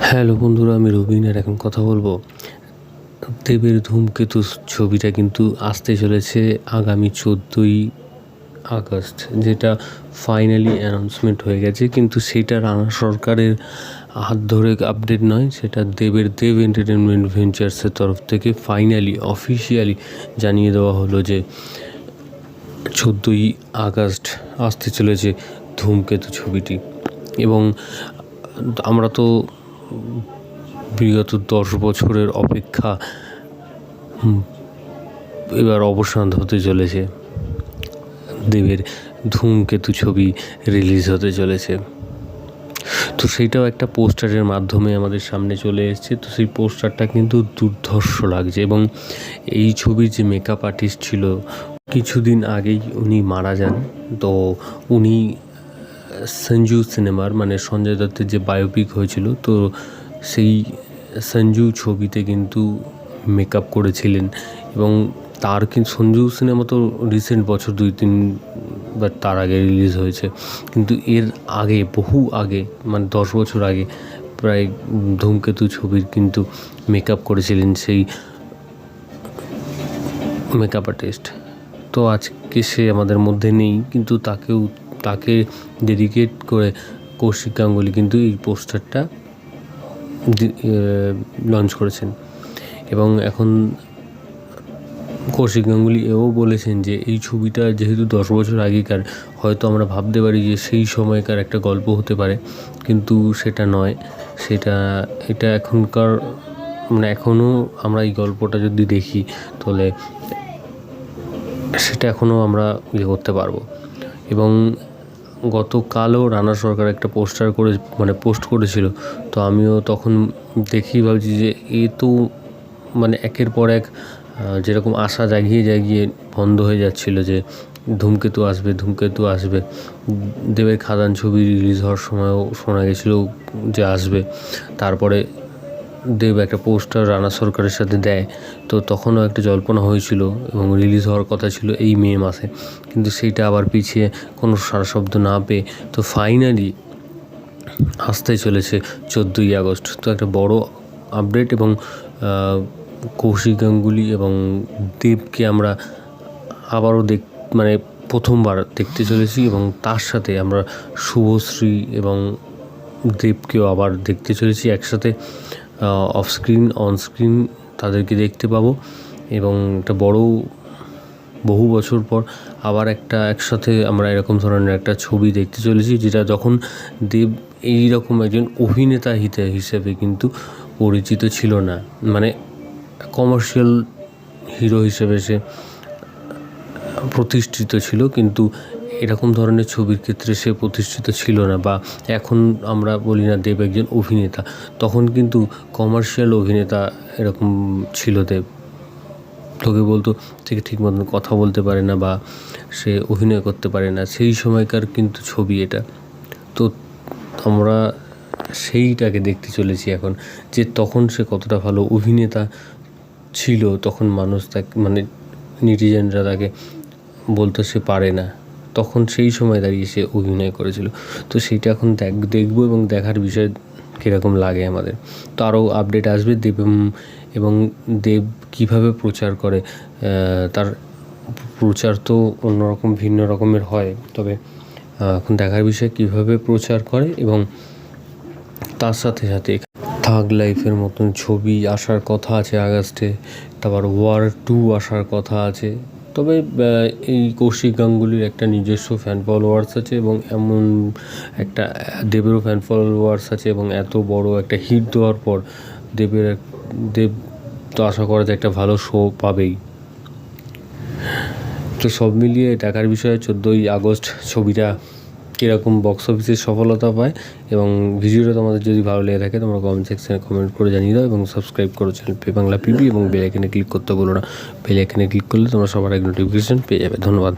Hello বন্ধুরা, আমি রবিন আর এখন কথা বলবো দেবের ধূমকেতু ছবিটা কিন্তু আসতে চলেছে আগামী 14ই আগস্ট, যেটা ফাইনালি অ্যানাউন্সমেন্ট হয়ে গেছে। কিন্তু সেটা রানা সরকারের হাত ধরে আপডেট নয়, সেটা দেব এন্টারটেনমেন্ট ভেঞ্চার্সের তরফ থেকে ফাইনালি অফিসিয়ালি জানিয়ে দেওয়া হলো যে 14ই আগস্ট আসতে চলেছে ধূমকেতু ছবিটি। এবং আমরা তো বিগত 10 বছরের অপেক্ষা এবার অবসান হতে চলেছে, দেবের ধূমকেতু ছবি রিলিজ হতে চলেছে। তো সেইটাও একটা পোস্টারের মাধ্যমে আমাদের সামনে চলে এসেছে। তো সেই পোস্টারটা কিন্তু দুর্ধর্ষ লাগছে। এবং এই ছবির যে মেকআপ আর্টিস্ট ছিল, কিছুদিন আগেই উনি মারা যান। তো উনি সঞ্জু সিনেমার মানে সঞ্জয় দত্তের যে বায়োপিক হয়েছিল, তো সেই সঞ্জু ছবিতে কিন্তু মেকআপ করেছিলেন। এবং তার কিন্তু সঞ্জু সিনেমা তো রিসেন্ট বছর 2-3 বা তার আগে রিলিজ হয়েছে, কিন্তু এর আগে বহু আগে মানে 10 বছর আগে প্রায় ধূমকেতু ছবির কিন্তু মেকআপ করেছিলেন সেই মেকআপ আর্টিস্ট। তো আজকে সে আমাদের মধ্যে নেই, কিন্তু তাকে ডেডিকেট করে কৌশিক গাঙ্গুলি কিন্তু এই পোস্টারটা লঞ্চ করেছেন। এবং এখন কৌশিক গাঙ্গুলি এও বলেছেন যে এই ছবিটা যেহেতু 10 বছর আগেকার, হয়তো আমরা ভাবতে পারি যে সেই সময়কার একটা গল্প হতে পারে, কিন্তু সেটা নয়। এটা এখনকার মানে এখনও আমরা এই গল্পটা যদি দেখি তাহলে সেটা এখনও আমরা করতে পারবো। এবং গতকালও রানা সরকার একটা পোস্ট করেছিল। তো আমিও তখন দেখেই ভাবছি যে এ তো মানে একের পর এক যেরকম আশা জাগিয়ে বন্ধ হয়ে যাচ্ছিল যে ধূমকেতু আসবে। দেবের খাদান ছবি রিলিজ হওয়ার সময়ও শোনা গেছিলো যে আসবে। তারপরে দেব একটা পোস্টার রানা সরকারের সাথে দেয়, তো তখনও একটা জল্পনা হয়েছিল এবং রিলিজ হওয়ার কথা ছিল এই মে মাসে, কিন্তু সেইটা আবার পিছিয়ে কোনো সারা শব্দ না পেয়ে তো ফাইনালি আসতে চলেছে 14ই আগস্ট। তো একটা বড় আপডেট। এবং কৌশিক গাঙ্গুলি এবং দেবকে আমরা আবারও মানে প্রথমবার দেখতে চলেছি। এবং তার সাথে আমরা শুভশ্রী এবং দেবকেও আবার দেখতে চলেছি একসাথে, অফ স্ক্রিন অন স্ক্রিন তাদেরকে দেখতে পাবো। এবং একটা বহু বছর পর আবার একটা একসাথে আমরা এরকম ধরনের একটা ছবি দেখতে চলেছি, যেটা যখন দেব এইরকম একজন অভিনেতা হিসেবে কিন্তু পরিচিত ছিল না, মানে কমার্শিয়াল হিরো হিসেবে সে প্রতিষ্ঠিত ছিল, কিন্তু এরকম ধরনের ছবির ক্ষেত্রে সে প্রতিষ্ঠিত ছিল না। বা এখন আমরা বলি না দেব একজন অভিনেতা, তখন কিন্তু কমার্শিয়াল অভিনেতা এরকম ছিল দেব। তোকে বলতো থেকে ঠিক মতন কথা বলতে পারে না বা সে অভিনয় করতে পারে না, সেই সময়কার কিন্তু ছবি এটা। তো আমরা সেইটাকে দেখতে চলেছি এখন, যে তখন সে কতটা ভালো অভিনেতা ছিল। তখন মানুষ তাকে মানে নেটিজেনরা তাকে বলতো সে পারে না, তখন সেই সময় দাঁড়িয়ে সে অভিনয় করেছিল। তো সেইটা এখন দেখবো এবং দেখার বিষয় কীরকম লাগে আমাদের। তো আরও আপডেট আসবে এবং দেব কীভাবে প্রচার করে। তার প্রচার তো অন্যরকম ভিন্ন রকমের হয়, তবে এখন দেখার বিষয় কীভাবে প্রচার করে। এবং তার সাথে থাগ লাইফের মতন ছবি আসার কথা আছে আগস্টে, তারপর ওয়ার 2 আসার কথা আছে। তবে এই কৌশিক গাঙ্গুলির একটা নিজস্ব ফ্যান ফলোয়ার্স আছে এবং এমন একটা দেবেরও ফ্যান ফলোয়ার্স আছে। এবং এত বড় একটা হিট দেওয়ার পর দেব তো আশা করা যায় একটা ভালো শো পাবেই। তো সব মিলিয়ে দেখার বিষয়ে 14ই আগস্ট ছবিটা কীরকম বক্স অফিসে সফলতা পায়। এবং ভিডিওটা তোমাদের যদি ভালো লেগে থাকে তোমরা কমেন্ট সেকশনে কমেন্ট করে জানিয়ে দাও এবং সাবস্ক্রাইব করো চ্যানেল বাংলা পিবি এবং বেল আইকনে ক্লিক করতে বলো না। বেল আইকনে ক্লিক করলে তোমরা সবার আগে নোটিফিকেশন পেয়ে যাবে। ধন্যবাদ।